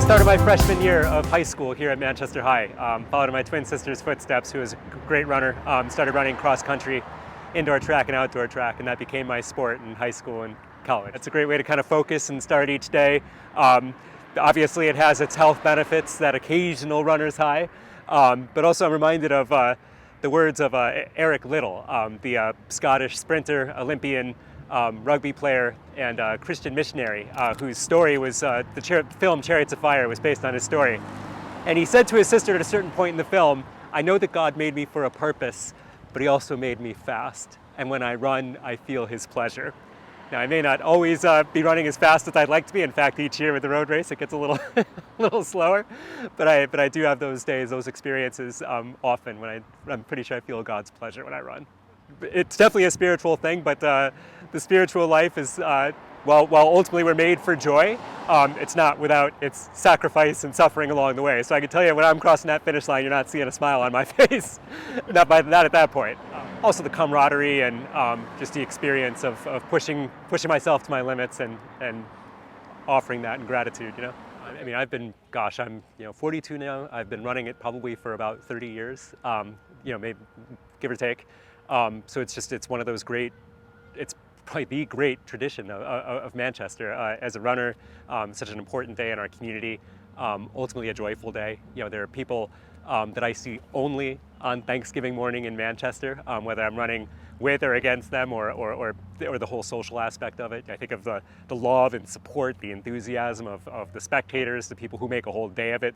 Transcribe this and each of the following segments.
Started my freshman year of high school here at Manchester High. Followed in my twin sister's footsteps, who was a great runner. Started running cross country, indoor track and outdoor track, and that became my sport in high school and college. It's a great way to kind of focus and start each day. Obviously it has its health benefits, that occasional runner's high, but also I'm reminded of the words of Eric Liddell, the Scottish sprinter, Olympian, rugby player, and Christian missionary, whose story was, the film Chariots of Fire was based on his story. And he said to his sister at a certain point in the film, "I know that God made me for a purpose, but he also made me fast. And when I run, I feel his pleasure." Now, I may not always be running as fast as I'd like to be. In fact, each year with the road race, it gets a little, little slower. But I do have those days, those experiences often when I'm pretty sure I feel God's pleasure when I run. It's definitely a spiritual thing, but the spiritual life is, while ultimately we're made for joy, it's not without its sacrifice and suffering along the way. So I can tell you, when I'm crossing that finish line, you're not seeing a smile on my face, not at that point. Also the camaraderie and just the experience of pushing myself to my limits and offering that in gratitude, you know. I mean, I'm 42 now. I've been running it probably for about 30 years, maybe give or take. So it's one of those it's probably the great tradition of Manchester. As a runner, such an important day in our community, ultimately a joyful day. You know, there are people that I see only on Thanksgiving morning in Manchester, whether I'm running with or against them or the whole social aspect of it. I think of the love and support, the enthusiasm of the spectators, the people who make a whole day of it.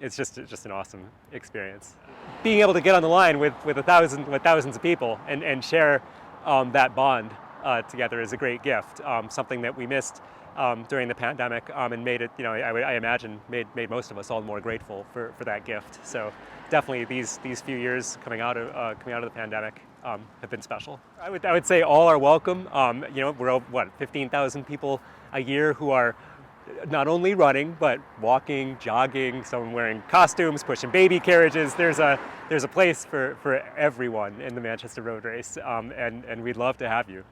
It's just an awesome experience. Being able to get on the line with thousands of people and share that bond together is a great gift. Something that we missed during the pandemic and made it, I imagine made most of us all more grateful for that gift. So definitely these few years coming out of the pandemic have been special. I would say all are welcome. We're 15,000 people a year who are not only running, but walking, jogging, some wearing costumes, pushing baby carriages. There's a place for everyone in the Manchester Road Race, and we'd love to have you.